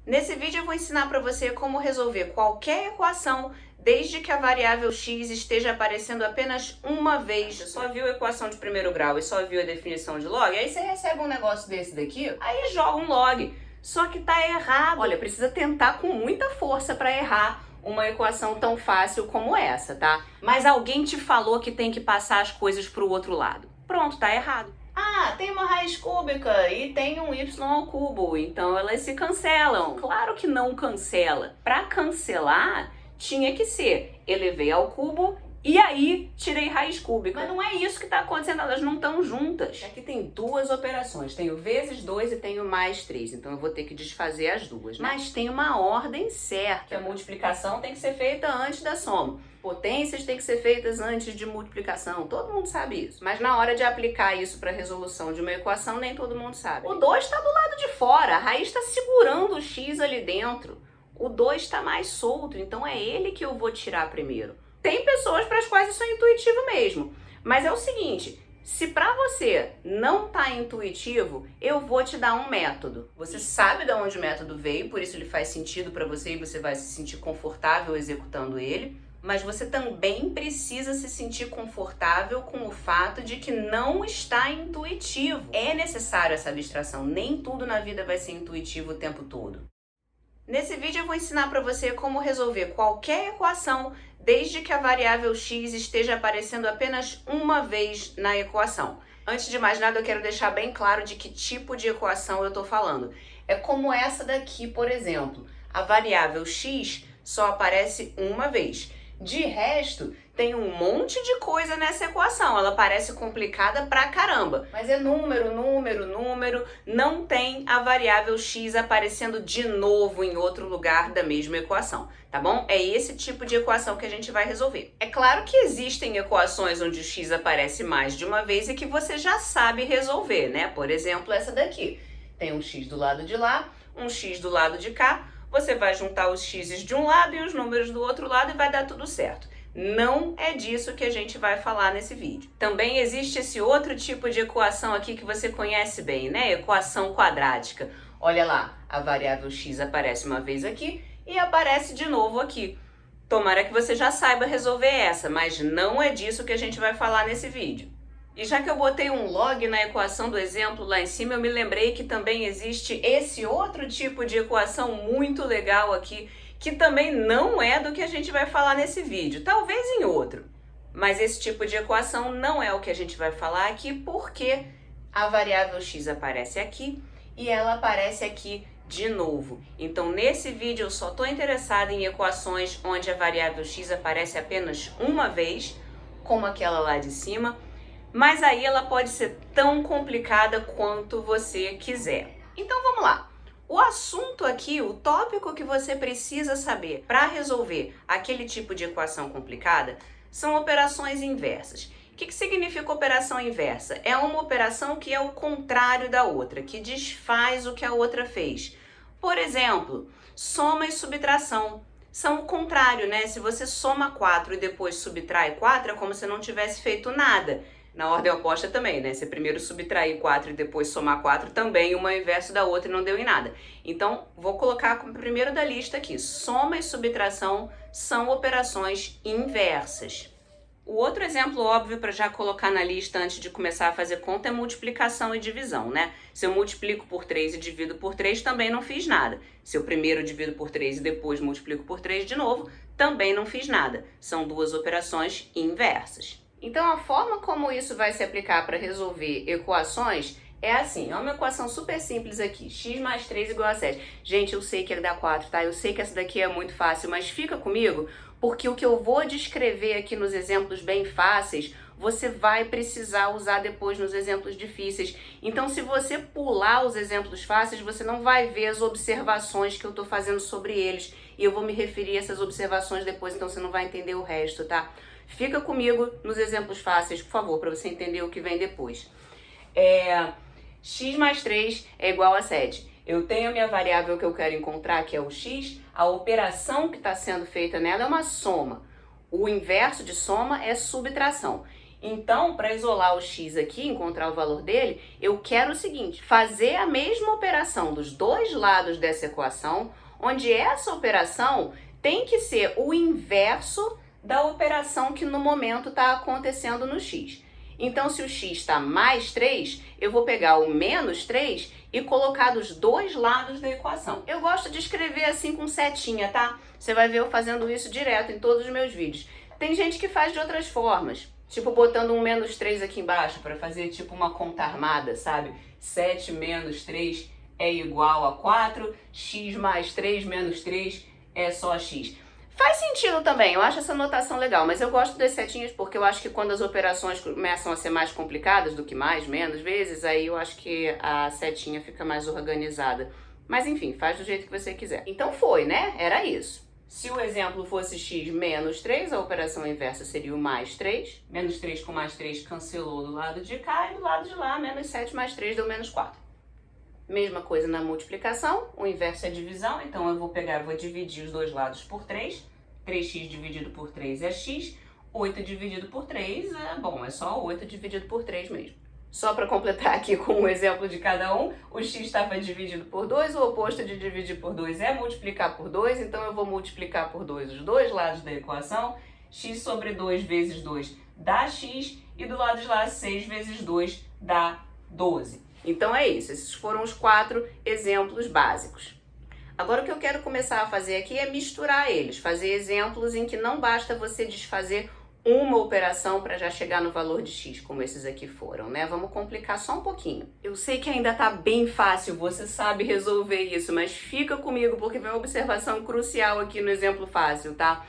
Nesse vídeo eu vou ensinar para você como resolver qualquer equação desde que a variável x esteja aparecendo apenas uma vez. Você só viu a equação de primeiro grau e só viu a definição de log, aí você recebe um negócio desse daqui, aí joga um log, só que tá errado. Olha, precisa tentar com muita força para errar uma equação tão fácil como essa, tá? Mas alguém te falou que tem que passar as coisas para o outro lado. Pronto, tá errado. Ah, tem uma raiz cúbica e tem um y ao cubo, então elas se cancelam. Claro que não cancela. Para cancelar, tinha que ser elevei ao cubo e aí tirei raiz cúbica. Mas não é isso que está acontecendo, elas não estão juntas. Aqui tem duas operações, tenho vezes 2 e tenho mais 3, então eu vou ter que desfazer as duas, né? Mas tem uma ordem certa. A multiplicação tem que ser feita antes da soma. Potências têm que ser feitas antes de multiplicação, todo mundo sabe isso. Mas na hora de aplicar isso para a resolução de uma equação, nem todo mundo sabe. O 2 está do lado de fora, a raiz está segurando o x ali dentro. O 2 está mais solto, então é ele que eu vou tirar primeiro. Tem pessoas para as quais isso é intuitivo mesmo, mas é o seguinte, se para você não tá intuitivo, eu vou te dar um método. Você sabe de onde o método veio, por isso ele faz sentido para você e você vai se sentir confortável executando ele. Mas você também precisa se sentir confortável com o fato de que não está intuitivo. É necessário essa abstração, nem tudo na vida vai ser intuitivo o tempo todo. Nesse vídeo eu vou ensinar para você como resolver qualquer equação desde que a variável x esteja aparecendo apenas uma vez na equação. Antes de mais nada, eu quero deixar bem claro de que tipo de equação eu estou falando. É como essa daqui, por exemplo. A variável x só aparece uma vez. De resto, tem um monte de coisa nessa equação, ela parece complicada pra caramba, mas é número, número, número, não tem a variável x aparecendo de novo em outro lugar da mesma equação, tá bom? É esse tipo de equação que a gente vai resolver. É claro que existem equações onde o x aparece mais de uma vez e que você já sabe resolver, né? Por exemplo, essa daqui. Tem um x do lado de lá, um x do lado de cá, você vai juntar os x's de um lado e os números do outro lado e vai dar tudo certo. Não é disso que a gente vai falar nesse vídeo. Também existe esse outro tipo de equação aqui que você conhece bem, né? Equação quadrática. Olha lá, a variável x aparece uma vez aqui e aparece de novo aqui. Tomara que você já saiba resolver essa, mas não é disso que a gente vai falar nesse vídeo. E já que eu botei um log na equação do exemplo lá em cima, eu me lembrei que também existe esse outro tipo de equação muito legal aqui, que também não é do que a gente vai falar nesse vídeo, talvez em outro. Mas esse tipo de equação não é o que a gente vai falar aqui, porque a variável x aparece aqui e ela aparece aqui de novo. Então, nesse vídeo eu só estou interessada em equações onde a variável x aparece apenas uma vez, como aquela lá de cima, mas aí ela pode ser tão complicada quanto você quiser. Então vamos lá. O assunto aqui, o tópico que você precisa saber para resolver aquele tipo de equação complicada são operações inversas. O que significa operação inversa? É uma operação que é o contrário da outra, que desfaz o que a outra fez. Por exemplo, soma e subtração. São o contrário, né? Se você soma 4 e depois subtrai 4, é como se não tivesse feito nada. Na ordem oposta também, né? Você primeiro subtrair 4 e depois somar 4, também uma inverso da outra e não deu em nada. Então, vou colocar como primeiro da lista aqui. Soma e subtração são operações inversas. O outro exemplo óbvio para já colocar na lista antes de começar a fazer conta é multiplicação e divisão, né? Se eu multiplico por 3 e divido por 3, também não fiz nada. Se eu primeiro divido por 3 e depois multiplico por 3 de novo, também não fiz nada. São duas operações inversas. Então, a forma como isso vai se aplicar para resolver equações é assim, é uma equação super simples aqui, x mais 3 igual a 7. Gente, eu sei que dá 4, tá? Eu sei que essa daqui é muito fácil, mas fica comigo, porque o que eu vou descrever aqui nos exemplos bem fáceis, você vai precisar usar depois nos exemplos difíceis. Então, se você pular os exemplos fáceis, você não vai ver as observações que eu tô fazendo sobre eles. E eu vou me referir a essas observações depois, então você não vai entender o resto, tá? Fica comigo nos exemplos fáceis, por favor, para você entender o que vem depois. X mais 3 é igual a 7. Eu tenho a minha variável que eu quero encontrar, que é o x. A operação que está sendo feita nela é uma soma. O inverso de soma é subtração. Então, para isolar o x aqui, encontrar o valor dele, eu quero o seguinte, fazer a mesma operação dos dois lados dessa equação, onde essa operação tem que ser o inverso da operação que no momento está acontecendo no x. Então, se o x está mais 3, eu vou pegar o menos 3 e colocar dos dois lados da equação. Eu gosto de escrever assim com setinha, tá? Você vai ver eu fazendo isso direto em todos os meus vídeos. Tem gente que faz de outras formas, tipo botando um menos 3 aqui embaixo para fazer tipo uma conta armada, sabe? 7 menos 3 é igual a 4, x mais 3 menos 3 é só x. Faz sentido também, eu acho essa notação legal, mas eu gosto das setinhas porque eu acho que quando as operações começam a ser mais complicadas do que mais, menos vezes, aí eu acho que a setinha fica mais organizada. Mas enfim, faz do jeito que você quiser. Então foi, né? Era isso. Se o exemplo fosse x menos 3, a operação inversa seria o mais 3. Menos 3 com mais 3 cancelou do lado de cá e do lado de lá, menos 7 mais 3 deu menos 4. Mesma coisa na multiplicação, o inverso é divisão, então eu vou dividir os dois lados por 3. 3x dividido por 3 é x, 8 dividido por 3 é só 8 dividido por 3 mesmo. Só para completar aqui com um exemplo de cada um, o x estava dividido por 2, o oposto de dividir por 2 é multiplicar por 2, então eu vou multiplicar por 2 os dois lados da equação, x sobre 2 vezes 2 dá x, e do lado de lá 6 vezes 2 dá 12. Então é isso, esses foram os 4 exemplos básicos. Agora o que eu quero começar a fazer aqui é misturar eles, fazer exemplos em que não basta você desfazer uma operação para já chegar no valor de x, como esses aqui foram, né? Vamos complicar só um pouquinho. Eu sei que ainda tá bem fácil, você sabe resolver isso, mas fica comigo porque vem uma observação crucial aqui no exemplo fácil, tá?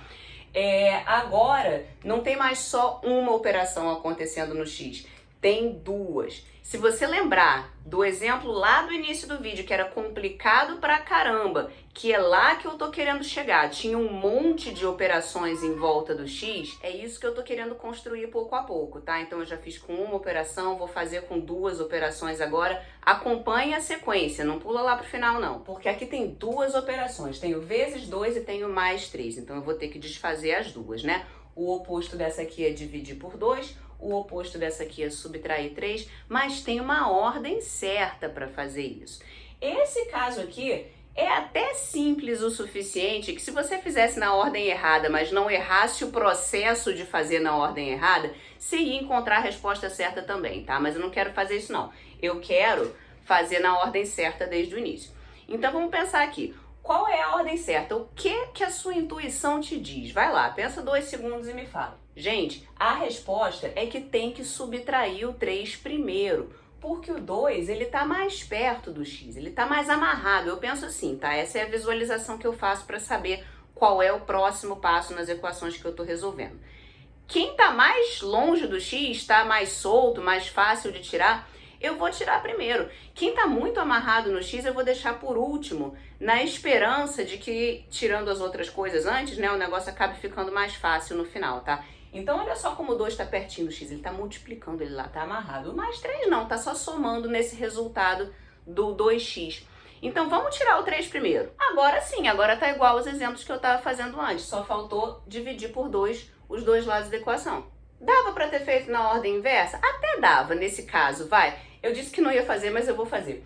Agora não tem mais só uma operação acontecendo no x, tem duas. Se você lembrar do exemplo lá do início do vídeo, que era complicado pra caramba, que é lá que eu tô querendo chegar, tinha um monte de operações em volta do x, é isso que eu tô querendo construir pouco a pouco, tá? Então eu já fiz com uma operação, vou fazer com duas operações agora. Acompanhe a sequência, não pula lá pro final não, porque aqui tem duas operações, tem o vezes 2 e tem o mais 3, então eu vou ter que desfazer as duas, né? O oposto dessa aqui é dividir por 2, o oposto dessa aqui é subtrair 3, mas tem uma ordem certa para fazer isso. Esse caso aqui é até simples o suficiente que se você fizesse na ordem errada, mas não errasse o processo de fazer na ordem errada, você ia encontrar a resposta certa também, tá? Mas eu não quero fazer isso não. Eu quero fazer na ordem certa desde o início. Então vamos pensar aqui. Qual é a ordem certa? O que a sua intuição te diz? Vai lá, pensa 2 segundos e me fala. Gente, a resposta é que tem que subtrair o 3 primeiro, porque o 2, ele tá mais perto do x, ele tá mais amarrado. Eu penso assim, tá? Essa é a visualização que eu faço para saber qual é o próximo passo nas equações que eu tô resolvendo. Quem tá mais longe do x, tá mais solto, mais fácil de tirar, eu vou tirar primeiro. Quem tá muito amarrado no x, eu vou deixar por último, na esperança de que, tirando as outras coisas antes, né, o negócio acabe ficando mais fácil no final, tá? Então, olha só como o 2 está pertinho do x, ele está multiplicando, ele lá está amarrado. O mais 3 não, está só somando nesse resultado do 2x. Então, vamos tirar o 3 primeiro. Agora sim, agora está igual aos exemplos que eu estava fazendo antes, só faltou dividir por 2 os dois lados da equação. Dava para ter feito na ordem inversa? Até dava nesse caso, vai. Eu disse que não ia fazer, mas eu vou fazer.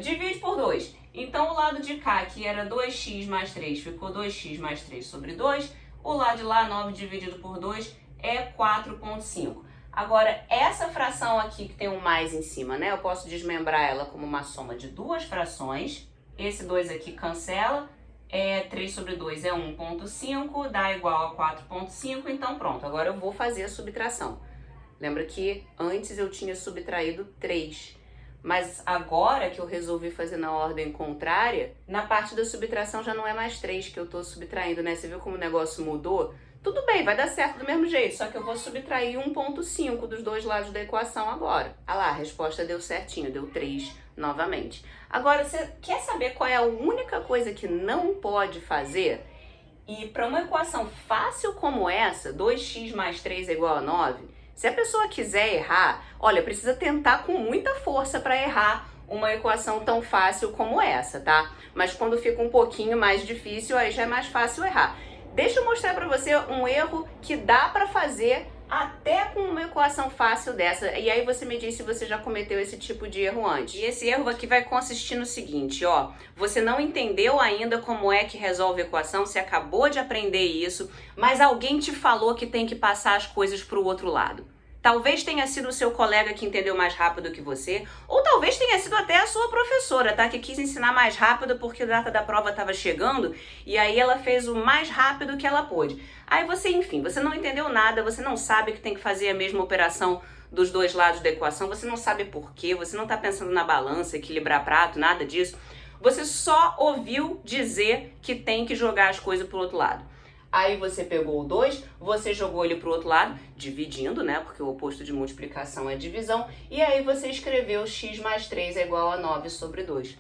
Divide por 2. Então, o lado de cá, que era 2x mais 3, ficou 2x mais 3 sobre 2. O lado de lá, 9 dividido por 2, é 4,5. Agora, essa fração aqui que tem um mais em cima, né? Eu posso desmembrar ela como uma soma de duas frações. Esse 2 aqui cancela. 3 sobre 2 é 1,5, dá igual a 4,5. Então, pronto. Agora eu vou fazer a subtração. Lembra que antes eu tinha subtraído 3. Mas agora que eu resolvi fazer na ordem contrária, na parte da subtração já não é mais 3 que eu tô subtraindo, né? Você viu como o negócio mudou? Tudo bem, vai dar certo do mesmo jeito, só que eu vou subtrair 1,5 dos dois lados da equação agora. Ah lá, a resposta deu certinho, deu 3 novamente. Agora, você quer saber qual é a única coisa que não pode fazer? E para uma equação fácil como essa, 2x mais 3 é igual a 9, se a pessoa quiser errar, olha, precisa tentar com muita força para errar uma equação tão fácil como essa, tá? Mas quando fica um pouquinho mais difícil, aí já é mais fácil errar. Deixa eu mostrar para você um erro que dá para fazer até com uma equação fácil dessa. E aí você me diz se você já cometeu esse tipo de erro antes. E esse erro aqui vai consistir no seguinte, ó. Você não entendeu ainda como é que resolve equação, você acabou de aprender isso, mas alguém te falou que tem que passar as coisas para o outro lado. Talvez tenha sido o seu colega que entendeu mais rápido que você, ou talvez tenha sido até a sua professora, tá? Que quis ensinar mais rápido porque a data da prova estava chegando e aí ela fez o mais rápido que ela pôde. Aí você, enfim, você não entendeu nada, você não sabe que tem que fazer a mesma operação dos dois lados da equação, você não sabe por quê, você não tá pensando na balança, equilibrar prato, nada disso. Você só ouviu dizer que tem que jogar as coisas pro outro lado. Aí você pegou o 2, você jogou ele pro outro lado, dividindo, né? Porque o oposto de multiplicação é divisão. E aí você escreveu x mais 3 é igual a 9 sobre 2.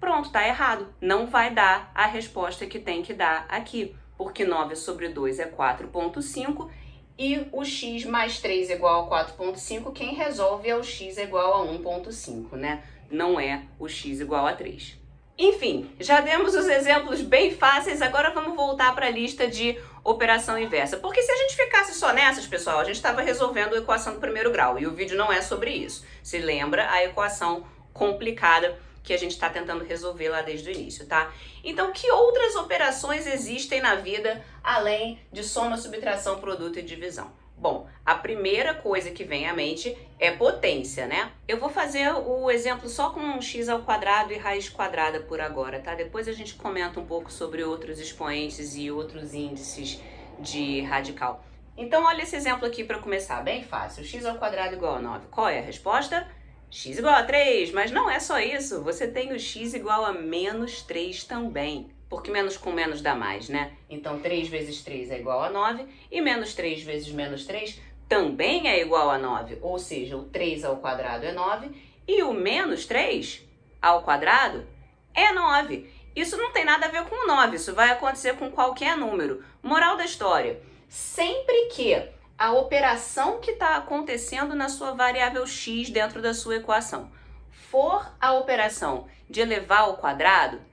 Pronto, tá errado. Não vai dar a resposta que tem que dar aqui. Porque 9 sobre 2 é 4,5 e o x mais 3 é igual a 4,5, quem resolve é o x igual a 1,5, né? Não é o x igual a 3. Enfim, já demos os exemplos bem fáceis, agora vamos voltar para a lista de operação inversa. Porque se a gente ficasse só nessas, pessoal, a gente estava resolvendo a equação do primeiro grau e o vídeo não é sobre isso. Se lembra a equação complicada que a gente está tentando resolver lá desde o início, tá? Então, que outras operações existem na vida além de soma, subtração, produto e divisão? Bom, a primeira coisa que vem à mente é potência, né? Eu vou fazer o exemplo só com um x ao quadrado e raiz quadrada por agora, tá? Depois a gente comenta um pouco sobre outros expoentes e outros índices de radical. Então, olha esse exemplo aqui para começar, bem fácil. X ao quadrado igual a 9. Qual é a resposta? X igual a 3, mas não é só isso. Você tem o x igual a menos 3 também. Porque menos com menos dá mais, né? Então, 3 vezes 3 é igual a 9, e menos 3 vezes menos 3 também é igual a 9. Ou seja, o 3 ao quadrado é 9, e o menos 3 ao quadrado é 9. Isso não tem nada a ver com 9, isso vai acontecer com qualquer número. Moral da história, sempre que a operação que está acontecendo na sua variável x dentro da sua equação for a operação de elevar ao quadrado,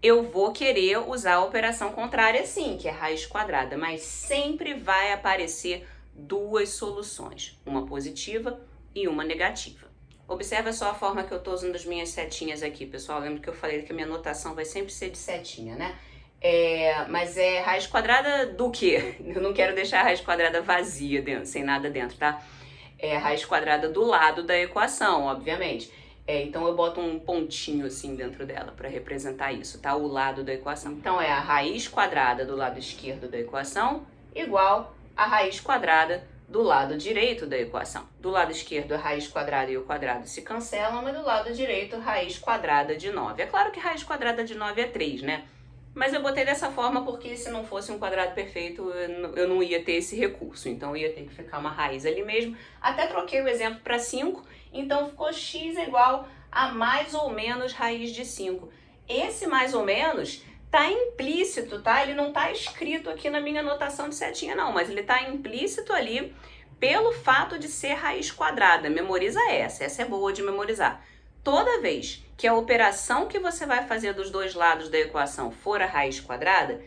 eu vou querer usar a operação contrária sim, que é raiz quadrada, mas sempre vai aparecer duas soluções, uma positiva e uma negativa. Observa só a forma que eu estou usando as minhas setinhas aqui, pessoal. Lembra que eu falei que a minha notação vai sempre ser de setinha, né? Mas é raiz quadrada do quê? Eu não quero deixar a raiz quadrada vazia, dentro, sem nada dentro, tá? É a raiz quadrada do lado da equação, obviamente. Então eu boto um pontinho assim dentro dela para representar isso, tá? O lado da equação. Então é a raiz quadrada do lado esquerdo da equação igual a raiz quadrada do lado direito da equação. Do lado esquerdo a raiz quadrada e o quadrado se cancelam, mas do lado direito raiz quadrada de 9. É claro que raiz quadrada de 9 é 3, né? Mas eu botei dessa forma porque se não fosse um quadrado perfeito, eu não ia ter esse recurso. Então ia ter que ficar uma raiz ali mesmo. Até troquei o exemplo para 5, então ficou x igual a mais ou menos raiz de 5. Esse mais ou menos tá implícito, tá? Ele não tá escrito aqui na minha anotação de setinha não, mas ele tá implícito ali pelo fato de ser raiz quadrada. Memoriza essa é boa de memorizar. Toda vez que a operação que você vai fazer dos dois lados da equação for a raiz quadrada,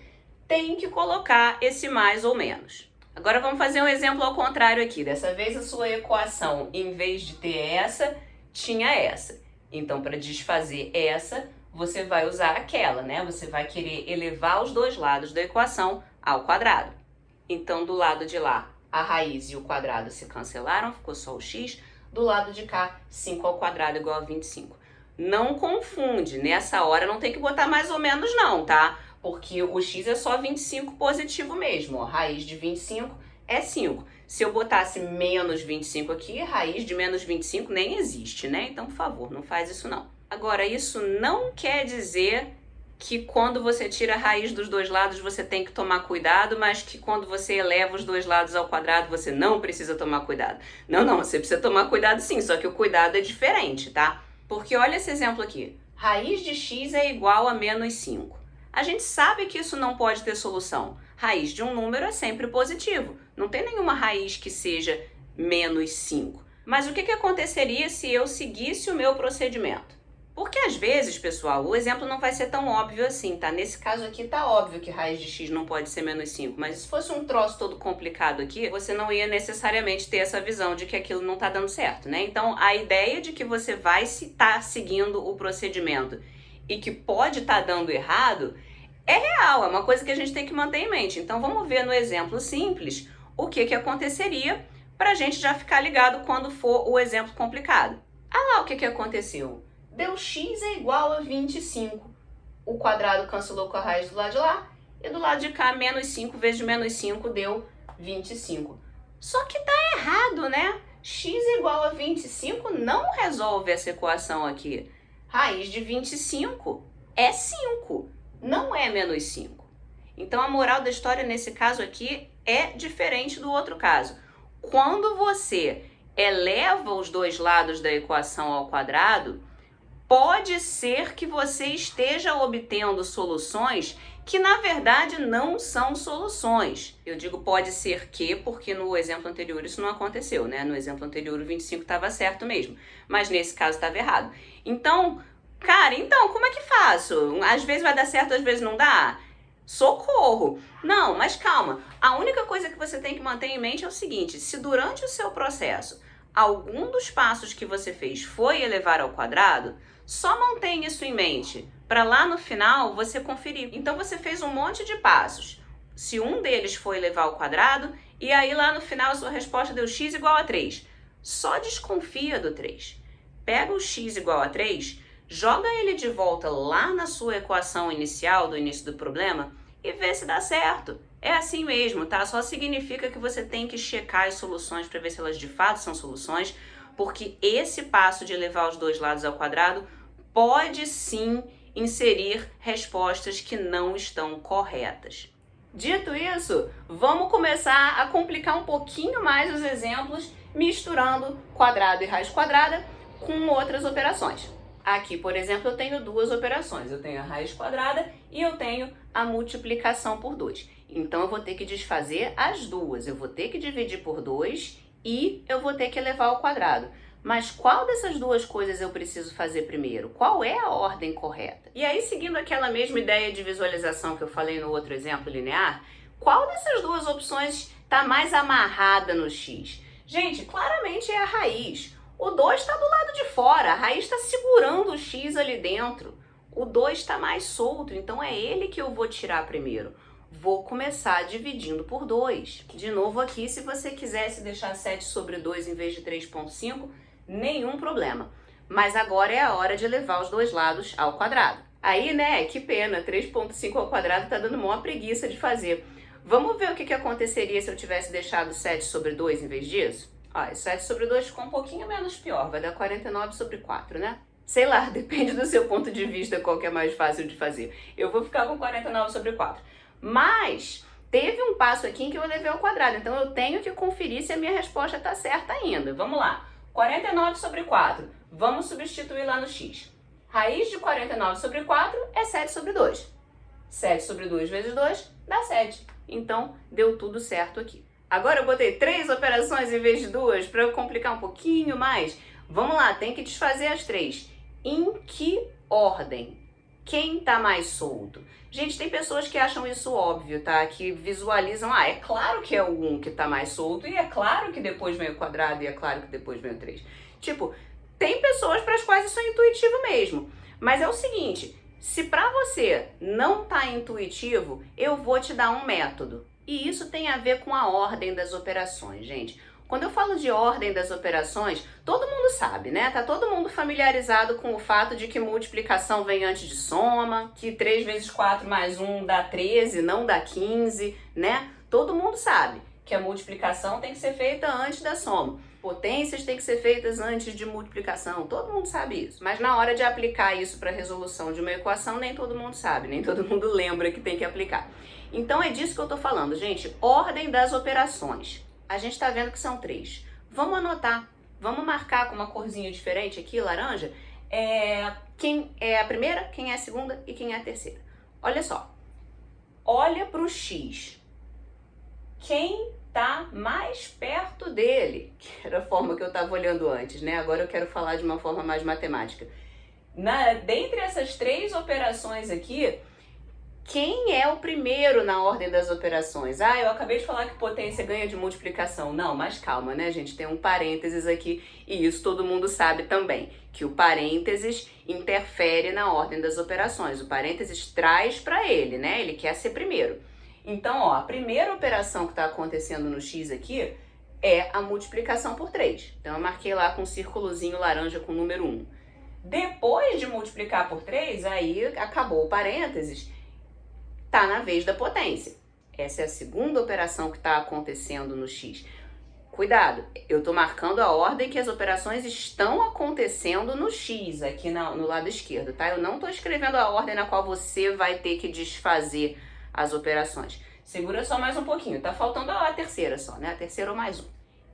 tem que colocar esse mais ou menos. Agora vamos fazer um exemplo ao contrário aqui. Dessa vez a sua equação, em vez de ter essa, tinha essa. Então, para desfazer essa, você vai usar aquela, né? Você vai querer elevar os dois lados da equação ao quadrado. Então, do lado de lá, a raiz e o quadrado se cancelaram, ficou só o x. Do lado de cá, 5 ao quadrado igual a 25. Não confunde, nessa hora não tem que botar mais ou menos não, tá? Porque o x é só 25 positivo mesmo, ó. Raiz de 25 é 5. Se eu botasse menos 25 aqui, raiz de menos 25 nem existe, né? Então, por favor, não faz isso não. Agora, isso não quer dizer que quando você tira a raiz dos dois lados você tem que tomar cuidado, mas que quando você eleva os dois lados ao quadrado você não precisa tomar cuidado. Não, você precisa tomar cuidado sim, só que o cuidado é diferente, tá? Porque olha esse exemplo aqui. Raiz de x é igual a menos 5. A gente sabe que isso não pode ter solução. Raiz de um número é sempre positivo. Não tem nenhuma raiz que seja menos 5. Mas o que aconteceria se eu seguisse o meu procedimento? Porque às vezes, pessoal, o exemplo não vai ser tão óbvio assim, tá? Nesse caso aqui tá óbvio que raiz de x não pode ser menos 5, mas se fosse um troço todo complicado aqui, você não ia necessariamente ter essa visão de que aquilo não tá dando certo, né? Então, a ideia de que você vai estar seguindo o procedimento e que pode estar dando errado é real, é uma coisa que a gente tem que manter em mente. Então, vamos ver no exemplo simples o que aconteceria para a gente já ficar ligado quando for o exemplo complicado. Ah lá o que aconteceu. Deu x é igual a 25. O quadrado cancelou com a raiz do lado de lá. E do lado de cá, menos 5 vezes menos 5 deu 25. Só que tá errado, né? X igual a 25 não resolve essa equação aqui. Raiz de 25 é 5, não é menos 5. Então a moral da história nesse caso aqui é diferente do outro caso. Quando você eleva os dois lados da equação ao quadrado, pode ser que você esteja obtendo soluções que na verdade não são soluções. Eu digo pode ser que, porque no exemplo anterior isso não aconteceu, né? No exemplo anterior o 25 estava certo mesmo, mas nesse caso estava errado. Então, cara, como é que faço? Às vezes vai dar certo, às vezes não dá? Socorro! Não, mas calma. A única coisa que você tem que manter em mente é o seguinte: se durante o seu processo algum dos passos que você fez foi elevar ao quadrado, só mantém isso em mente para lá no final você conferir. Então você fez um monte de passos. Se um deles foi elevar ao quadrado, e aí lá no final a sua resposta deu x igual a 3. Só desconfia do 3. Pega o x igual a 3, joga ele de volta lá na sua equação inicial do início do problema e vê se dá certo. É assim mesmo, tá? Só significa que você tem que checar as soluções para ver se elas de fato são soluções, porque esse passo de elevar os dois lados ao quadrado pode sim inserir respostas que não estão corretas. Dito isso, vamos começar a complicar um pouquinho mais os exemplos, misturando quadrado e raiz quadrada com outras operações. Aqui, por exemplo, eu tenho duas operações. Eu tenho a raiz quadrada e eu tenho a multiplicação por 2. Então, eu vou ter que desfazer as duas. Eu vou ter que dividir por 2 e eu vou ter que elevar ao quadrado. Mas qual dessas duas coisas eu preciso fazer primeiro? Qual é a ordem correta? E aí, seguindo aquela mesma ideia de visualização que eu falei no outro exemplo linear, qual dessas duas opções está mais amarrada no x? Gente, claramente é a raiz. O 2 está do lado de fora, a raiz está segurando o x ali dentro. O 2 está mais solto, então é ele que eu vou tirar primeiro. Vou começar dividindo por 2. De novo aqui, se você quisesse deixar 7 sobre 2 em vez de 3,5, nenhum problema. Mas agora é a hora de elevar os dois lados ao quadrado. Aí, né, que pena, 3,5 ao quadrado tá dando uma preguiça de fazer. Vamos ver o que aconteceria se eu tivesse deixado 7 sobre 2 em vez disso? Ó, 7 sobre 2 ficou um pouquinho menos pior, vai dar 49 sobre 4, né? Sei lá, depende do seu ponto de vista qual que é mais fácil de fazer. Eu vou ficar com 49 sobre 4. Mas teve um passo aqui em que eu elevei ao quadrado, então eu tenho que conferir se a minha resposta está certa ainda. Vamos lá. 49 sobre 4. Vamos substituir lá no x. Raiz de 49 sobre 4 é 7 sobre 2. 7 sobre 2 vezes 2 dá 7. Então, deu tudo certo aqui. Agora eu botei 3 operações em vez de 2 para eu complicar um pouquinho mais. Vamos lá, tem que desfazer as 3. Em que ordem? Quem tá mais solto? Gente, tem pessoas que acham isso óbvio, tá? Que visualizam, é claro que é o 1 que tá mais solto, e é claro que depois vem o quadrado, e é claro que depois vem o 3. Tipo, tem pessoas para as quais isso é intuitivo mesmo. Mas é o seguinte, se para você não tá intuitivo, eu vou te dar um método. E isso tem a ver com a ordem das operações, gente. Quando eu falo de ordem das operações, todo mundo sabe, né? Tá todo mundo familiarizado com o fato de que multiplicação vem antes de soma, que 3 vezes 4 mais 1 dá 13, não dá 15, né? Todo mundo sabe que a multiplicação tem que ser feita antes da soma. Potências têm que ser feitas antes de multiplicação, todo mundo sabe isso. Mas na hora de aplicar isso para a resolução de uma equação, nem todo mundo sabe, nem todo mundo lembra que tem que aplicar. Então é disso que eu tô falando, gente. Ordem das operações. A gente tá vendo que são 3. Vamos anotar. Vamos marcar com uma corzinha diferente aqui, laranja. Quem é a primeira, quem é a segunda e quem é a terceira. Olha só. Olha pro x. Quem tá mais perto dele? Que era a forma que eu tava olhando antes, né? Agora eu quero falar de uma forma mais matemática. Dentre essas três operações aqui, quem é o primeiro na ordem das operações? Ah, eu acabei de falar que potência ganha de multiplicação. Não, mas calma, né, gente? Tem um parênteses aqui e isso todo mundo sabe também, que o parênteses interfere na ordem das operações. O parênteses traz para ele, né? Ele quer ser primeiro. Então, ó, a primeira operação que está acontecendo no x aqui é a multiplicação por 3. Então, eu marquei lá com um círculozinho laranja com o número 1. Depois de multiplicar por 3, aí acabou o parênteses, tá na vez da potência. Essa é a segunda operação que está acontecendo no x. Cuidado, eu estou marcando a ordem que as operações estão acontecendo no x, aqui no lado esquerdo, tá? Eu não estou escrevendo a ordem na qual você vai ter que desfazer as operações. Segura só mais um pouquinho, tá faltando a terceira só, né? A terceira ou mais um.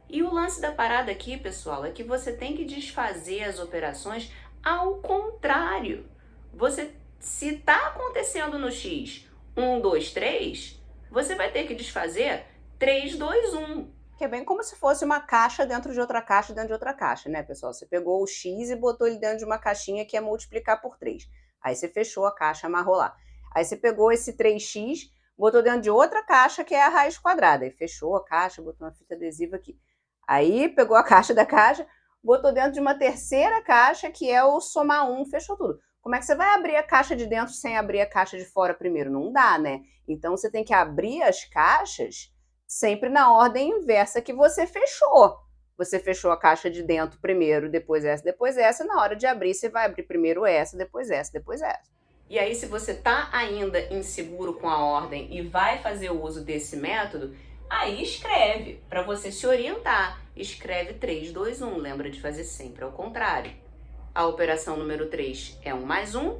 E o lance da parada aqui, pessoal, é que você tem que desfazer as operações ao contrário. Se tá acontecendo no x 1, 2, 3, você vai ter que desfazer 3, 2, 1. Que é bem como se fosse uma caixa dentro de outra caixa dentro de outra caixa, né, pessoal? Você pegou o x e botou ele dentro de uma caixinha que é multiplicar por 3. Aí você fechou a caixa, amarrou lá. Aí você pegou esse 3x, botou dentro de outra caixa que é a raiz quadrada. Aí fechou a caixa, botou uma fita adesiva aqui. Aí pegou a caixa da caixa, botou dentro de uma terceira caixa que é o somar 1, fechou tudo. Como é que você vai abrir a caixa de dentro sem abrir a caixa de fora primeiro? Não dá, né? Então você tem que abrir as caixas sempre na ordem inversa que você fechou. Você fechou a caixa de dentro primeiro, depois essa. Na hora de abrir, você vai abrir primeiro essa, depois essa, depois essa. E aí, se você tá ainda inseguro com a ordem e vai fazer o uso desse método, aí escreve, para você se orientar. Escreve 3, 2, 1. Lembra de fazer sempre ao contrário. A operação número 3 é 1 mais 1.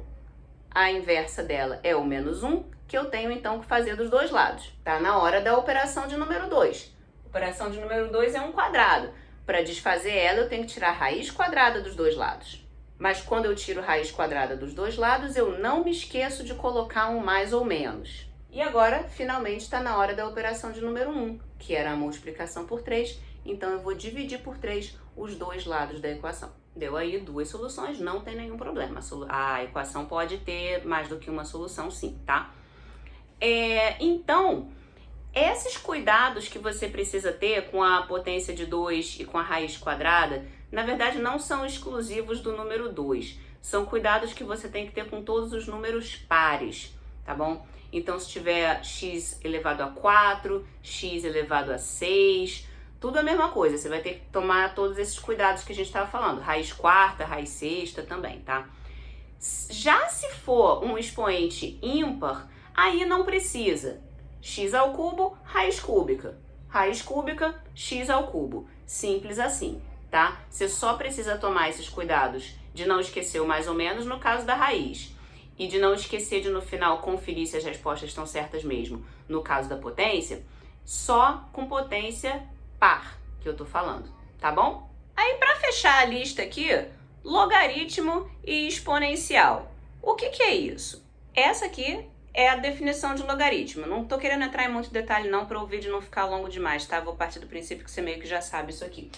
A inversa dela é o menos 1, que eu tenho então que fazer dos dois lados. Tá na hora da operação de número 2. Operação de número 2 é 1 quadrado. Para desfazer ela, eu tenho que tirar a raiz quadrada dos dois lados. Mas quando eu tiro raiz quadrada dos dois lados, eu não me esqueço de colocar um mais ou menos. E agora, finalmente, está na hora da operação de número 1, que era a multiplicação por 3. Então, eu vou dividir por 3 os dois lados da equação. Deu aí duas soluções, não tem nenhum problema. A equação pode ter mais do que uma solução, sim, tá? Então, esses cuidados que você precisa ter com a potência de 2 e com a raiz quadrada, na verdade, não são exclusivos do número 2. São cuidados que você tem que ter com todos os números pares, tá bom? Então, se tiver x elevado a 4, x elevado a 6, tudo a mesma coisa. Você vai ter que tomar todos esses cuidados que a gente estava falando. Raiz quarta, raiz sexta também, tá? Já se for um expoente ímpar, aí não precisa. X ao cubo, raiz cúbica. Raiz cúbica, x ao cubo. Simples assim, tá? Você só precisa tomar esses cuidados de não esquecer o mais ou menos no caso da raiz. E de não esquecer de no final conferir se as respostas estão certas mesmo. No caso da potência, só com potência par que eu tô falando, tá bom? Aí para fechar a lista aqui, logaritmo e exponencial. O que é isso? Essa aqui é a definição de logaritmo. Não tô querendo entrar em muito detalhe não para o vídeo não ficar longo demais, tá? Vou partir do princípio que você meio que já sabe isso aqui.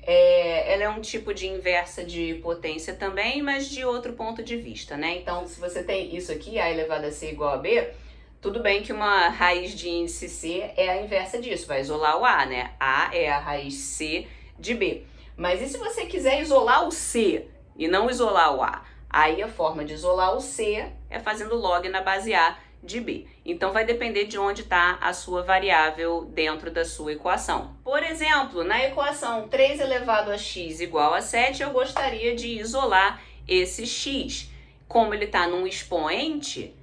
Ela é um tipo de inversa de potência também, mas de outro ponto de vista, né? Então, se você tem isso aqui, a elevado a c igual a b, tudo bem que uma raiz de índice c é a inversa disso, vai isolar o a, né? A é a raiz c de b. Mas e se você quiser isolar o c e não isolar o a? Aí a forma de isolar o c é fazendo log na base a de b. Então vai depender de onde está a sua variável dentro da sua equação. Por exemplo, na equação 3 elevado a x igual a 7, eu gostaria de isolar esse x. Como ele está num expoente,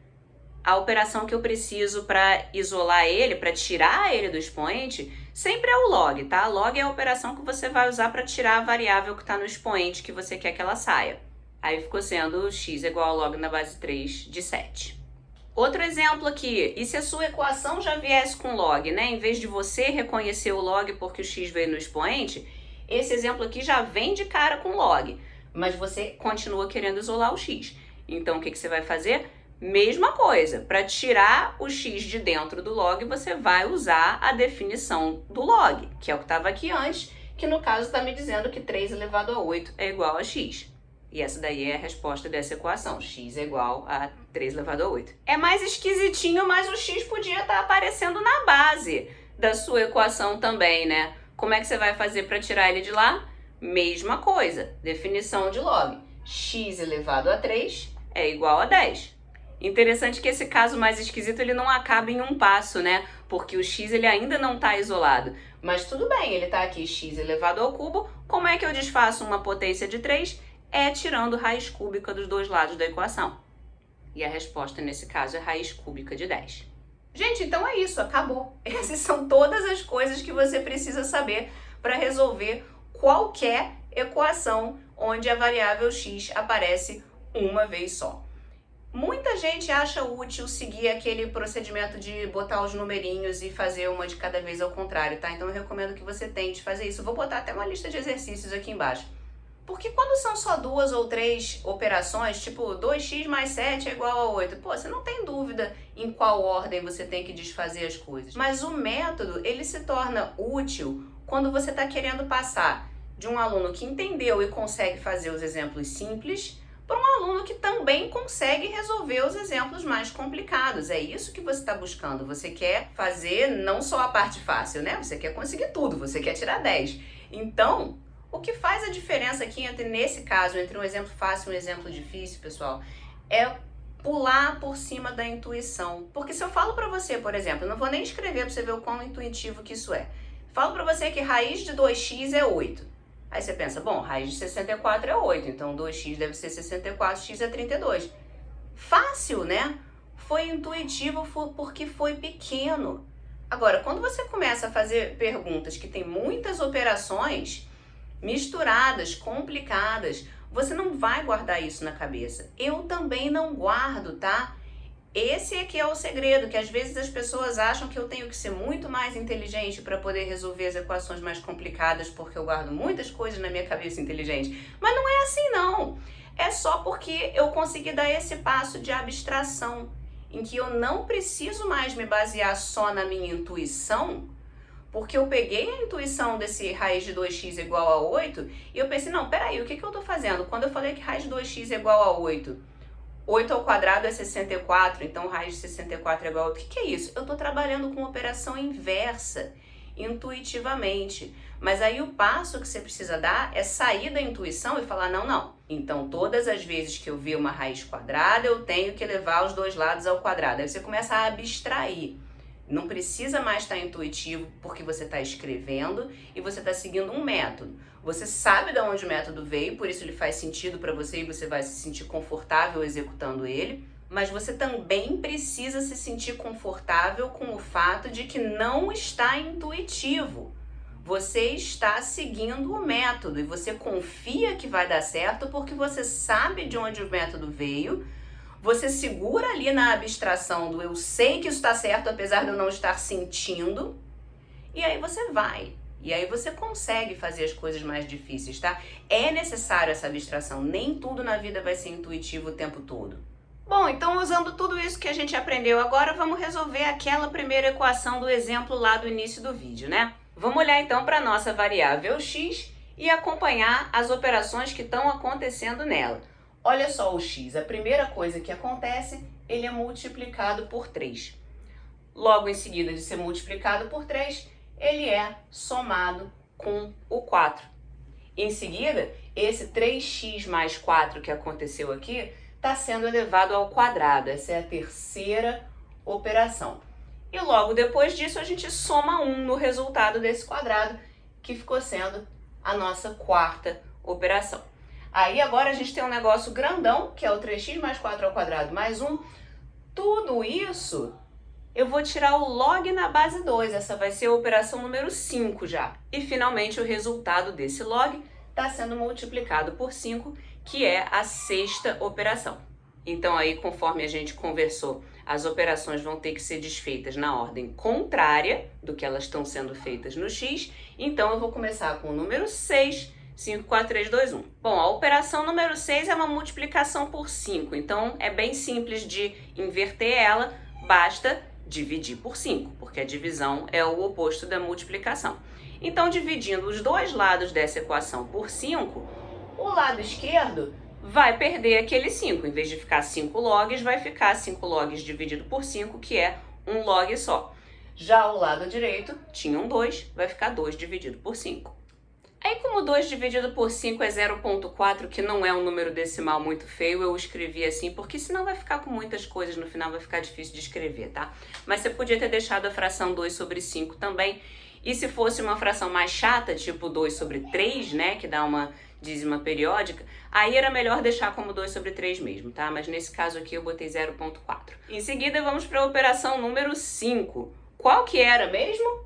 a operação que eu preciso para isolar ele, para tirar ele do expoente, sempre é o log, tá? Log é a operação que você vai usar para tirar a variável que está no expoente que você quer que ela saia. Aí ficou sendo x igual ao log na base 3 de 7. Outro exemplo aqui, e se a sua equação já viesse com log, né? Em vez de você reconhecer o log porque o x veio no expoente, esse exemplo aqui já vem de cara com log, mas você continua querendo isolar o x. Então, o que você vai fazer? Mesma coisa, para tirar o x de dentro do log, você vai usar a definição do log, que é o que estava aqui antes, que no caso está me dizendo que 3 elevado a 8 é igual a x. E essa daí é a resposta dessa equação. X é igual a 3 elevado a 8. É mais esquisitinho, mas o x podia estar aparecendo na base da sua equação também, né? Como é que você vai fazer para tirar ele de lá? Mesma coisa, definição de log. X elevado a 3 é igual a 10. Interessante que esse caso mais esquisito ele não acaba em um passo, né? Porque o x ele ainda não está isolado. Mas tudo bem, ele está aqui x elevado ao cubo. Como é que eu desfaço uma potência de 3? É tirando raiz cúbica dos dois lados da equação. E a resposta nesse caso é raiz cúbica de 10. Gente, então é isso, acabou. Essas são todas as coisas que você precisa saber para resolver qualquer equação onde a variável x aparece uma vez só. Muita gente acha útil seguir aquele procedimento de botar os numerinhos e fazer uma de cada vez ao contrário, tá? Então eu recomendo que você tente fazer isso. Vou botar até uma lista de exercícios aqui embaixo. Porque quando são só 2 ou 3 operações, tipo 2x mais 7 é igual a 8, pô, você não tem dúvida em qual ordem você tem que desfazer as coisas. Mas o método, ele se torna útil quando você está querendo passar de um aluno que entendeu e consegue fazer os exemplos simples para um aluno que também consegue resolver os exemplos mais complicados. É isso que você está buscando. Você quer fazer não só a parte fácil, né? Você quer conseguir tudo, você quer tirar 10. Então, o que faz a diferença aqui nesse caso, entre um exemplo fácil e um exemplo difícil, pessoal, é pular por cima da intuição. Porque se eu falo para você, por exemplo, eu não vou nem escrever para você ver o quão intuitivo que isso é. Falo para você que raiz de 2x é 8. Aí você pensa, bom, raiz de 64 é 8, então 2x deve ser 64, x é 32. Fácil, né? Foi intuitivo porque foi pequeno. Agora, quando você começa a fazer perguntas que tem muitas operações misturadas, complicadas, você não vai guardar isso na cabeça. Eu também não guardo, tá? Esse aqui é o segredo, que às vezes as pessoas acham que eu tenho que ser muito mais inteligente para poder resolver as equações mais complicadas, porque eu guardo muitas coisas na minha cabeça inteligente. Mas não é assim, não. É só porque eu consegui dar esse passo de abstração, em que eu não preciso mais me basear só na minha intuição, porque eu peguei a intuição desse raiz de 2x igual a 8 e eu pensei, não, peraí, o que eu estou fazendo? Quando eu falei que raiz de 2x é igual a 8, 8 ao quadrado é 64, então raiz de 64 é igual a 8. O que é isso? Eu estou trabalhando com operação inversa, intuitivamente. Mas aí o passo que você precisa dar é sair da intuição e falar, não. Então todas as vezes que eu ver uma raiz quadrada, eu tenho que levar os dois lados ao quadrado. Aí você começa a abstrair. Não precisa mais estar intuitivo porque você está escrevendo e você está seguindo um método. Você sabe de onde o método veio, por isso ele faz sentido para você e você vai se sentir confortável executando ele. Mas você também precisa se sentir confortável com o fato de que não está intuitivo. Você está seguindo o método e você confia que vai dar certo porque você sabe de onde o método veio. Você segura ali na abstração do eu sei que isso está certo, apesar de eu não estar sentindo. E aí você vai. E aí você consegue fazer as coisas mais difíceis, tá? É necessário essa abstração. Nem tudo na vida vai ser intuitivo o tempo todo. Bom, então usando tudo isso que a gente aprendeu agora, vamos resolver aquela primeira equação do exemplo lá do início do vídeo, né? Vamos olhar então para a nossa variável x e acompanhar as operações que estão acontecendo nela. Olha só o x, a primeira coisa que acontece, ele é multiplicado por 3. Logo em seguida de ser multiplicado por 3, ele é somado com o 4. Em seguida, esse 3x mais 4 que aconteceu aqui, está sendo elevado ao quadrado. Essa é a terceira operação. E logo depois disso, a gente soma 1 no resultado desse quadrado, que ficou sendo a nossa quarta operação. Aí agora a gente tem um negócio grandão, que é o 3x mais 4 ao quadrado mais 1. Tudo isso eu vou tirar o log na base 2. Essa vai ser a operação número 5 já. E finalmente o resultado desse log está sendo multiplicado por 5, que é a sexta operação. Então aí, conforme a gente conversou, as operações vão ter que ser desfeitas na ordem contrária do que elas estão sendo feitas no x. Então eu vou começar com o número 6, 5, 4, 3, 2, 1. Bom, a operação número 6 é uma multiplicação por 5, então é bem simples de inverter ela, basta dividir por 5, porque a divisão é o oposto da multiplicação. Então, dividindo os dois lados dessa equação por 5, o lado esquerdo vai perder aquele 5. Em vez de ficar 5 logs, vai ficar 5 logs dividido por 5, que é um log só. Já o lado direito tinha um 2, vai ficar 2 dividido por 5. Aí, como 2 dividido por 5 é 0,4, que não é um número decimal muito feio, eu escrevi assim, porque senão vai ficar com muitas coisas no final, vai ficar difícil de escrever, tá? Mas você podia ter deixado a fração 2 sobre 5 também. E se fosse uma fração mais chata, tipo 2 sobre 3, né, que dá uma dízima periódica, aí era melhor deixar como 2 sobre 3 mesmo, tá? Mas nesse caso aqui eu botei 0,4. Em seguida, vamos para a operação número 5. Qual que era mesmo?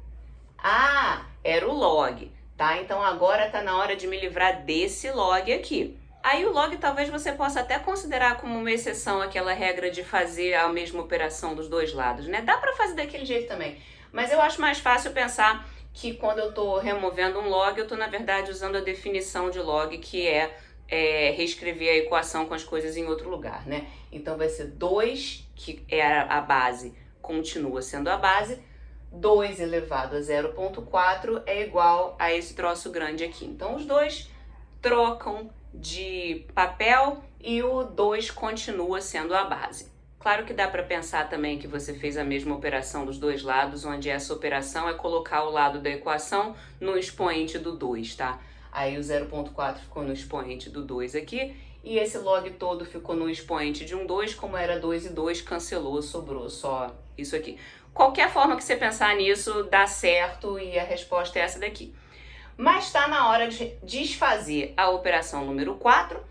Ah, era o log. Tá? Então agora está na hora de me livrar desse log aqui. Aí o log talvez você possa até considerar como uma exceção aquela regra de fazer a mesma operação dos dois lados, né? Dá para fazer daquele jeito também, mas eu acho mais fácil pensar que quando eu estou removendo um log, eu estou na verdade usando a definição de log, que é reescrever a equação com as coisas em outro lugar, né? Então vai ser 2, que é a base, continua sendo a base, 2 elevado a 0,4 é igual a esse troço grande aqui. Então, os dois trocam de papel e o 2 continua sendo a base. Claro que dá para pensar também que você fez a mesma operação dos dois lados, onde essa operação é colocar o lado da equação no expoente do 2, tá? Aí o 0,4 ficou no expoente do 2 aqui, e esse log todo ficou no expoente de um 2, como era 2 e 2, cancelou, sobrou só isso aqui. Qualquer forma que você pensar nisso, dá certo e a resposta é essa daqui. Mas está na hora de desfazer a operação número 4.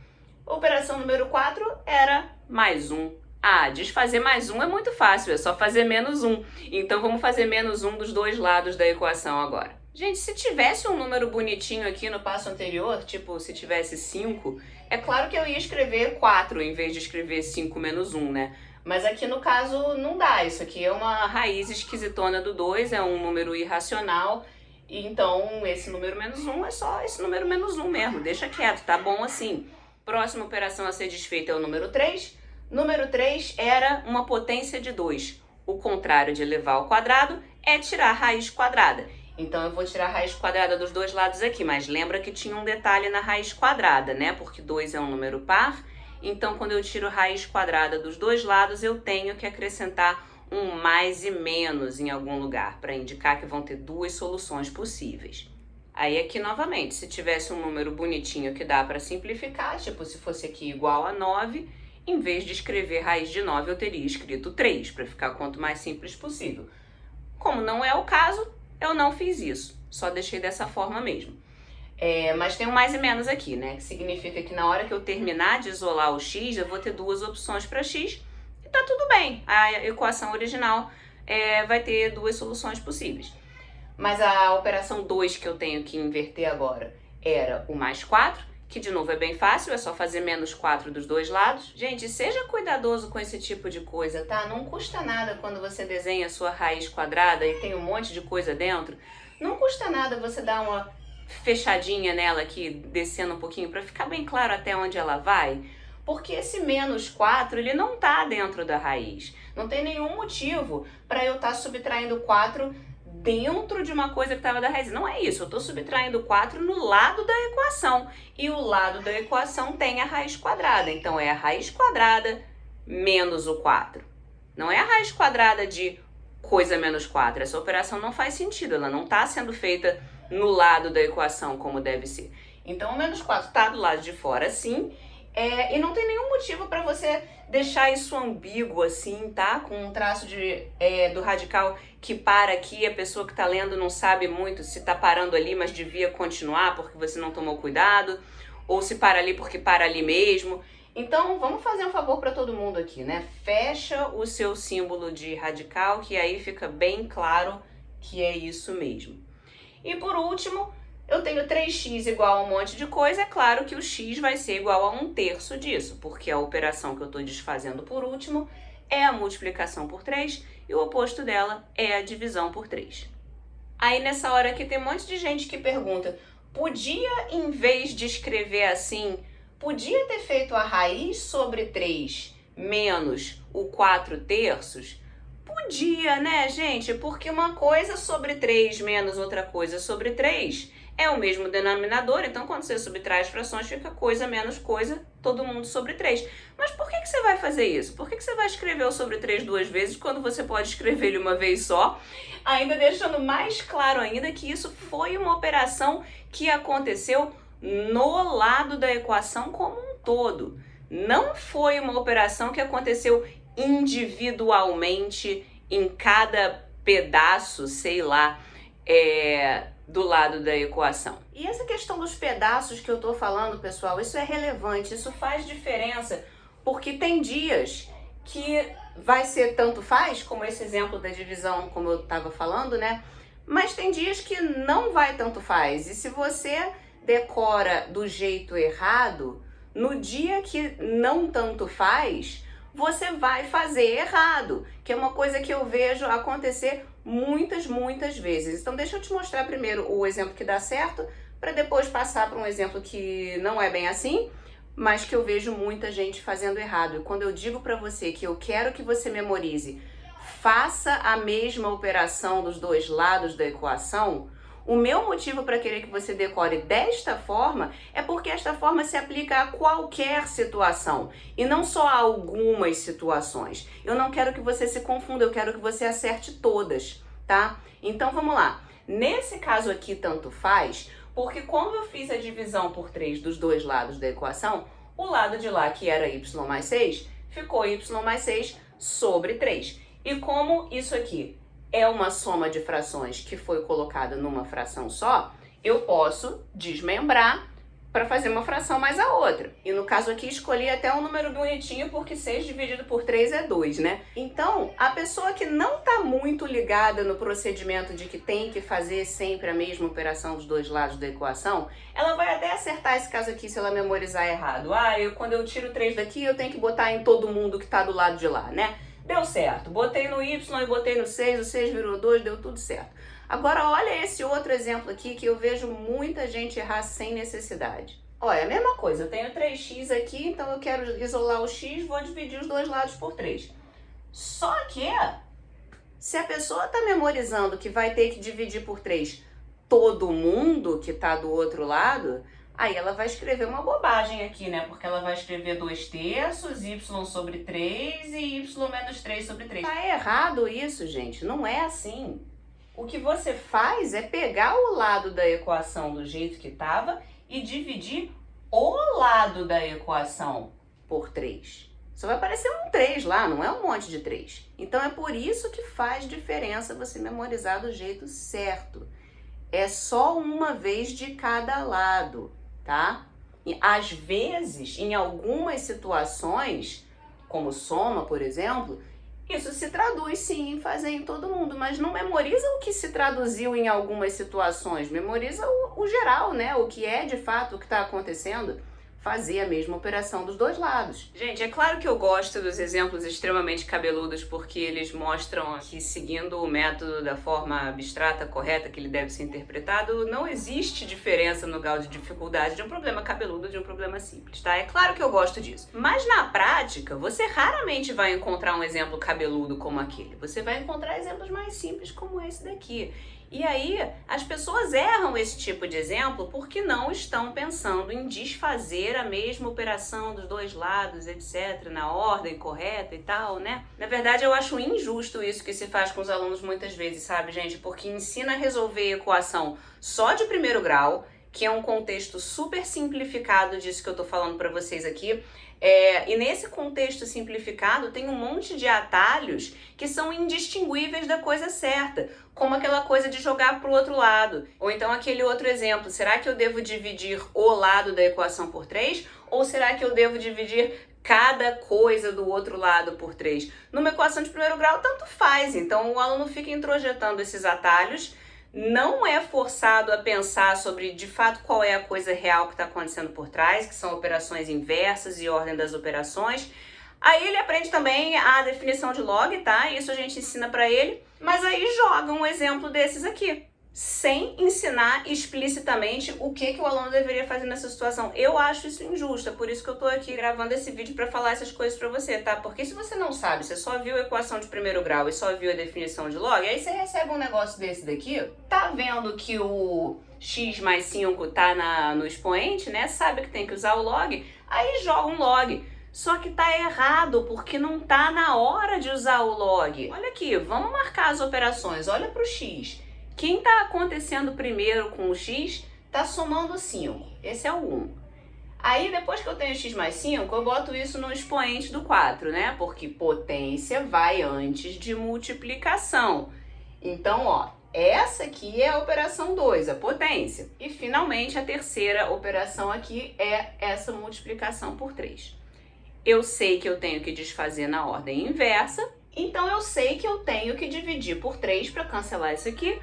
A operação número 4 era mais 1. Ah, desfazer mais 1 é muito fácil, é só fazer menos 1. Então vamos fazer menos 1 dos dois lados da equação agora. Gente, se tivesse um número bonitinho aqui no passo anterior, tipo se tivesse 5, é claro que eu ia escrever 4 em vez de escrever 5 menos 1, né? Mas aqui no caso não dá, isso aqui é uma raiz esquisitona do 2, é um número irracional, e então esse número menos 1 é só esse número menos 1 mesmo, deixa quieto, tá bom assim. Próxima operação a ser desfeita é o número 3. Número 3 era uma potência de 2. O contrário de elevar ao quadrado é tirar a raiz quadrada. Então eu vou tirar a raiz quadrada dos dois lados aqui, mas lembra que tinha um detalhe na raiz quadrada, né? Porque 2 é um número par. Então, quando eu tiro raiz quadrada dos dois lados, eu tenho que acrescentar um mais e menos em algum lugar, para indicar que vão ter duas soluções possíveis. Aí aqui, novamente, se tivesse um número bonitinho que dá para simplificar, tipo se fosse aqui igual a 9, em vez de escrever raiz de 9, eu teria escrito 3, para ficar quanto mais simples possível. Como não é o caso, eu não fiz isso, só deixei dessa forma mesmo. Mas tem um mais e menos aqui, né? Que significa que na hora que eu terminar de isolar o x, eu vou ter duas opções para x e tá tudo bem. A equação original vai ter duas soluções possíveis. Mas a operação 2 que eu tenho que inverter agora era o mais 4, que de novo é bem fácil, é só fazer menos 4 dos dois lados. Gente, seja cuidadoso com esse tipo de coisa, tá? Não custa nada quando você desenha a sua raiz quadrada e tem um monte de coisa dentro. Não custa nada você dar uma fechadinha nela aqui, descendo um pouquinho, para ficar bem claro até onde ela vai, porque esse menos 4, ele não tá dentro da raiz. Não tem nenhum motivo para eu estar subtraindo 4 dentro de uma coisa que estava da raiz. Não é isso, eu estou subtraindo 4 no lado da equação, e o lado da equação tem a raiz quadrada, então é a raiz quadrada menos o 4. Não é a raiz quadrada de coisa menos 4, essa operação não faz sentido, ela não está sendo feita no lado da equação como deve ser. Então o menos 4 está do lado de fora sim, e não tem nenhum motivo para você deixar isso ambíguo assim, tá? Com um traço do radical que para aqui, a pessoa que está lendo não sabe muito se está parando ali, mas devia continuar porque você não tomou cuidado, ou se para ali porque para ali mesmo. Então vamos fazer um favor para todo mundo aqui, né? Fecha o seu símbolo de radical, que aí fica bem claro que é isso mesmo. E por último, eu tenho 3x igual a um monte de coisa, é claro que o x vai ser igual a 1/3 disso, porque a operação que eu estou desfazendo por último é a multiplicação por 3 e o oposto dela é a divisão por 3. Aí nessa hora aqui tem um monte de gente que pergunta, podia, em vez de escrever assim, podia ter feito a raiz sobre 3 menos o 4/3? Podia, né, gente? Porque uma coisa sobre 3 menos outra coisa sobre 3 é o mesmo denominador, então quando você subtrai as frações fica coisa menos coisa, todo mundo sobre 3. Mas por que você vai fazer isso? Por que você vai escrever o sobre 3 duas vezes quando você pode escrever ele uma vez só? Ainda deixando mais claro ainda que isso foi uma operação que aconteceu no lado da equação como um todo. Não foi uma operação que aconteceu individualmente em cada pedaço, sei lá, do lado da equação. E essa questão dos pedaços que eu tô falando, pessoal, isso é relevante, isso faz diferença, porque tem dias que vai ser tanto faz, como esse exemplo da divisão, como eu tava falando, né? Mas tem dias que não vai tanto faz. E se você decora do jeito errado, no dia que não tanto faz, você vai fazer errado, que é uma coisa que eu vejo acontecer muitas vezes. Então deixa eu te mostrar primeiro o exemplo que dá certo, para depois passar para um exemplo que não é bem assim, mas que eu vejo muita gente fazendo errado. E quando eu digo para você que eu quero que você memorize, faça a mesma operação dos dois lados da equação, o meu motivo para querer que você decore desta forma é porque esta forma se aplica a qualquer situação e não só a algumas situações. Eu não quero que você se confunda, eu quero que você acerte todas, tá? Então vamos lá. Nesse caso aqui tanto faz, porque quando eu fiz a divisão por 3 dos dois lados da equação, o lado de lá que era y mais 6, ficou y mais 6 sobre 3. E como isso aqui é uma soma de frações que foi colocada numa fração só, eu posso desmembrar para fazer uma fração mais a outra. E no caso aqui escolhi até um número bonitinho porque 6 dividido por 3 é 2, né? Então, a pessoa que não está muito ligada no procedimento de que tem que fazer sempre a mesma operação dos dois lados da equação, ela vai até acertar esse caso aqui se ela memorizar errado. Quando eu tiro 3 daqui, eu tenho que botar em todo mundo que está do lado de lá, né? Deu certo, botei no y e botei no 6, o 6 virou 2, deu tudo certo. Agora olha esse outro exemplo aqui que eu vejo muita gente errar sem necessidade. Olha, a mesma coisa, eu tenho 3x aqui, então eu quero isolar o x, vou dividir os dois lados por 3. Só que, se a pessoa está memorizando que vai ter que dividir por 3 todo mundo que está do outro lado, aí ela vai escrever uma bobagem aqui, né? Porque ela vai escrever 2/3, y sobre 3 e y menos 3 sobre 3. Tá errado isso, gente. Não é assim. O que você faz é pegar o lado da equação do jeito que estava e dividir o lado da equação por 3. Só vai aparecer um 3 lá, não é um monte de 3. Então é por isso que faz diferença você memorizar do jeito certo. É só uma vez de cada lado, tá? E às vezes, em algumas situações, como soma, por exemplo, isso se traduz sim em fazer em todo mundo, mas não memoriza o que se traduziu em algumas situações, memoriza o geral, né? O que é de fato o que está acontecendo. Fazer a mesma operação dos dois lados. Gente, é claro que eu gosto dos exemplos extremamente cabeludos porque eles mostram que seguindo o método da forma abstrata correta que ele deve ser interpretado, não existe diferença no grau de dificuldade de um problema cabeludo de um problema simples, tá? É claro que eu gosto disso. Mas na prática, você raramente vai encontrar um exemplo cabeludo como aquele. Você vai encontrar exemplos mais simples como esse daqui. E aí, as pessoas erram esse tipo de exemplo porque não estão pensando em desfazer a mesma operação dos dois lados, etc., na ordem correta e tal, né? Na verdade, eu acho injusto isso que se faz com os alunos muitas vezes, sabe, gente? Porque ensina a resolver equação só de primeiro grau, que é um contexto super simplificado disso que eu tô falando pra vocês aqui. E nesse contexto simplificado tem um monte de atalhos que são indistinguíveis da coisa certa, como aquela coisa de jogar pro outro lado. Ou então aquele outro exemplo, será que eu devo dividir o lado da equação por 3? Ou será que eu devo dividir cada coisa do outro lado por 3? Numa equação de primeiro grau, tanto faz. Então o aluno fica introjetando esses atalhos, não é forçado a pensar sobre, de fato, qual é a coisa real que está acontecendo por trás, que são operações inversas e ordem das operações. Aí ele aprende também a definição de log, tá? Isso a gente ensina para ele. Mas aí joga um exemplo desses aqui. sem ensinar explicitamente o que o aluno deveria fazer nessa situação. Eu acho isso injusto, é por isso que eu tô aqui gravando esse vídeo para falar essas coisas para você, tá? Porque se você não sabe, você só viu a equação de primeiro grau e só viu a definição de log, aí você recebe um negócio desse daqui, tá vendo que o x mais 5 tá no expoente, né? Sabe que tem que usar o log, aí joga um log. Só que tá errado, porque não tá na hora de usar o log. Olha aqui, vamos marcar as operações, olha pro x. Quem está acontecendo primeiro com o x está somando 5. Esse é o 1. Aí, depois que eu tenho x mais 5, eu boto isso no expoente do 4, né? Porque potência vai antes de multiplicação. Então, ó, essa aqui é a operação 2, a potência. E, finalmente, a terceira operação aqui é essa multiplicação por 3. Eu sei que eu tenho que desfazer na ordem inversa, então eu sei que eu tenho que dividir por 3 para cancelar isso aqui,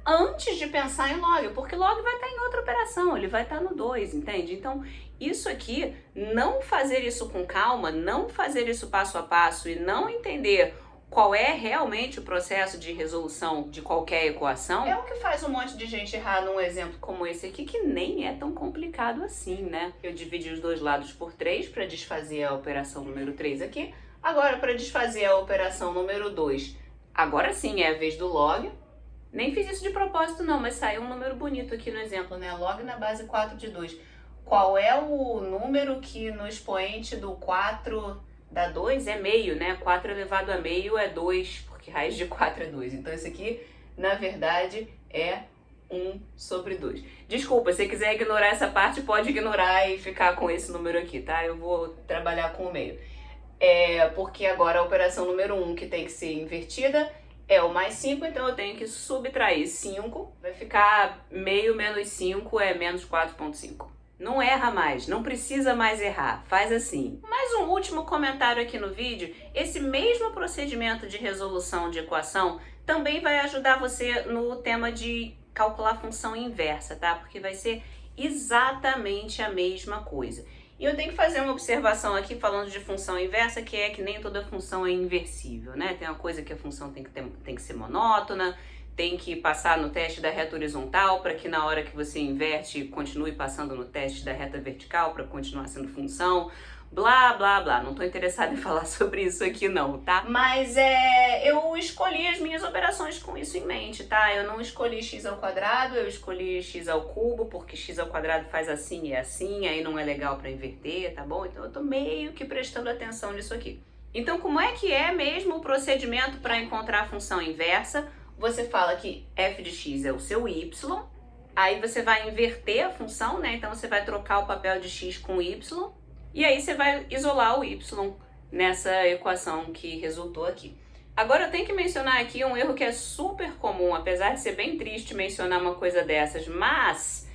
antes de pensar em log, porque log vai estar em outra operação, ele vai estar no 2, entende? Então, isso aqui, não fazer isso com calma, não fazer isso passo a passo e não entender qual é realmente o processo de resolução de qualquer equação, é o que faz um monte de gente errar num exemplo como esse aqui, que nem é tão complicado assim, né? Eu dividi os dois lados por 3 para desfazer a operação número 3 aqui. Agora, para desfazer a operação número 2, agora sim é a vez do log. Nem fiz isso de propósito não, mas saiu um número bonito aqui no exemplo, né? Log na base 4 de 2. Qual é o número que no expoente do 4 dá 2? É meio, né? 4 elevado a meio é 2, porque raiz de 4 é 2. Então isso aqui, na verdade, é 1 sobre 2. Desculpa, se quiser ignorar essa parte, pode ignorar e ficar com esse número aqui, tá? Eu vou trabalhar com o meio. Porque agora a operação número 1, que tem que ser invertida, é o mais 5, então eu tenho que subtrair 5. Vai ficar meio menos 5 é menos 4,5. Não erra mais, não precisa mais errar, faz assim. Mais um último comentário aqui no vídeo. Esse mesmo procedimento de resolução de equação também vai ajudar você no tema de calcular função inversa, tá? Porque vai ser exatamente a mesma coisa. E eu tenho que fazer uma observação aqui falando de função inversa, que é que nem toda função é inversível, né? Tem uma coisa que a função tem que ser monótona, tem que passar no teste da reta horizontal para que na hora que você inverte continue passando no teste da reta vertical para continuar sendo função, blá, blá, blá. Não tô interessada em falar sobre isso aqui não, tá? Mas eu escolhi as minhas operações com isso em mente, tá? Eu não escolhi x ao quadrado, eu escolhi x ao cubo, porque x ao quadrado faz assim e assim, aí não é legal para inverter, tá bom? Então eu tô meio que prestando atenção nisso aqui. Então como é que é mesmo o procedimento para encontrar a função inversa? Você fala que f de x é o seu y, aí você vai inverter a função, né? Então você vai trocar o papel de x com y, e aí você vai isolar o y nessa equação que resultou aqui. Agora eu tenho que mencionar aqui um erro que é super comum, apesar de ser bem triste mencionar uma coisa dessas, mas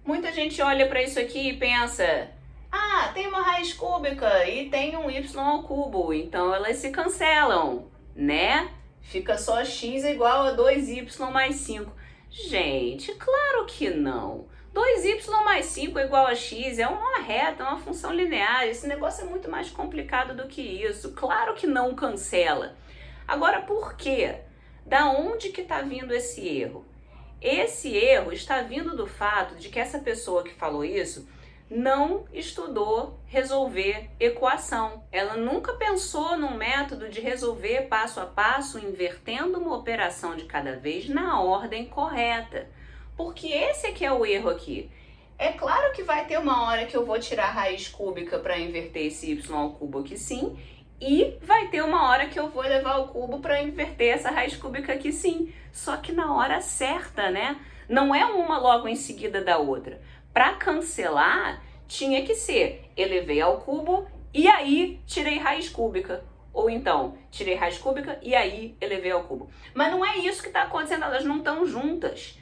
muita gente olha para isso aqui e pensa: ah, tem uma raiz cúbica e tem um y ao cubo, então elas se cancelam, né? Fica só x é igual a 2y mais 5. Gente, claro que não. 2y mais 5 é igual a x, é uma reta, é uma função linear. Esse negócio é muito mais complicado do que isso. Claro que não cancela. Agora, por quê? Da onde que está vindo esse erro? Esse erro está vindo do fato de que essa pessoa que falou isso não estudou resolver equação. Ela nunca pensou num método de resolver passo a passo, invertendo uma operação de cada vez na ordem correta. Porque esse aqui é o erro aqui. É claro que vai ter uma hora que eu vou tirar a raiz cúbica para inverter esse y ao cubo aqui sim, e vai ter uma hora que eu vou levar o cubo para inverter essa raiz cúbica aqui sim. Só que na hora certa, né? Não é uma logo em seguida da outra. Para cancelar, tinha que ser elevei ao cubo e aí tirei raiz cúbica. Ou então, tirei raiz cúbica e aí elevei ao cubo. Mas não é isso que está acontecendo, elas não estão juntas.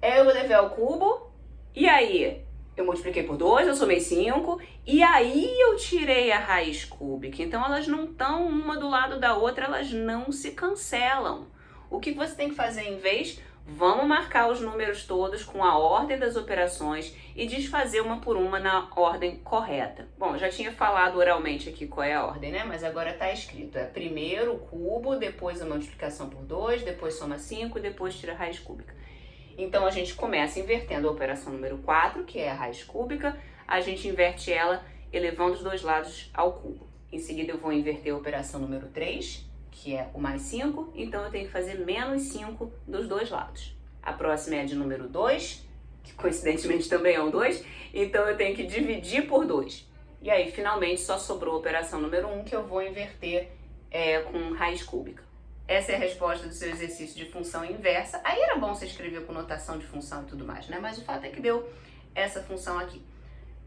Eu elevei ao cubo e aí eu multipliquei por 2, eu somei 5 e aí eu tirei a raiz cúbica. Então elas não estão uma do lado da outra, elas não se cancelam. O que você tem que fazer em vez? Vamos marcar os números todos com a ordem das operações e desfazer uma por uma na ordem correta. Bom, já tinha falado oralmente aqui qual é a ordem, né? Mas agora está escrito. É primeiro o cubo, depois a multiplicação por 2, depois soma 5 e depois tira a raiz cúbica. Então a gente começa invertendo a operação número 4, que é a raiz cúbica, a gente inverte ela elevando os dois lados ao cubo. Em seguida eu vou inverter a operação número 3, que é o mais 5, então eu tenho que fazer menos 5 dos dois lados. A próxima é a de número 2, que coincidentemente também é um 2, então eu tenho que dividir por 2. E aí, finalmente, só sobrou a operação número 1, que eu vou inverter com raiz cúbica. Essa é a resposta do seu exercício de função inversa. Aí era bom você escrever com notação de função e tudo mais, né? Mas o fato é que deu essa função aqui.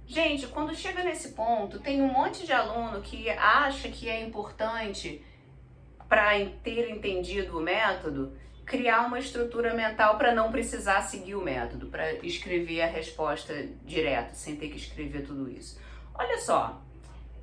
Gente, quando chega nesse ponto, tem um monte de aluno que acha que é importante, para ter entendido o método, criar uma estrutura mental para não precisar seguir o método, para escrever a resposta direto, sem ter que escrever tudo isso. Olha só,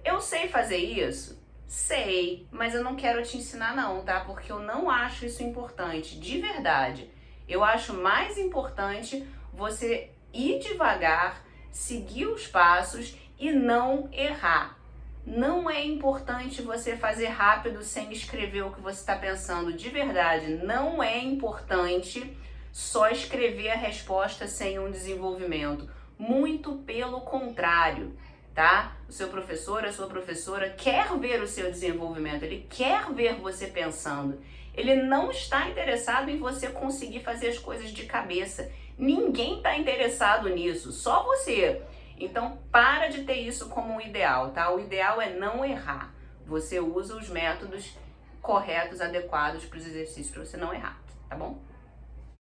eu sei fazer isso? Sei, mas eu não quero te ensinar não, tá? Porque eu não acho isso importante, de verdade. Eu acho mais importante você ir devagar, seguir os passos e não errar. Não é importante você fazer rápido sem escrever o que você está pensando. De verdade, não é importante só escrever a resposta sem um desenvolvimento. Muito pelo contrário, tá? O seu professor, a sua professora quer ver o seu desenvolvimento, ele quer ver você pensando. Ele não está interessado em você conseguir fazer as coisas de cabeça. Ninguém está interessado nisso, só você. Então, para de ter isso como um ideal, tá? O ideal é não errar. Você usa os métodos corretos, adequados para os exercícios para você não errar, tá bom?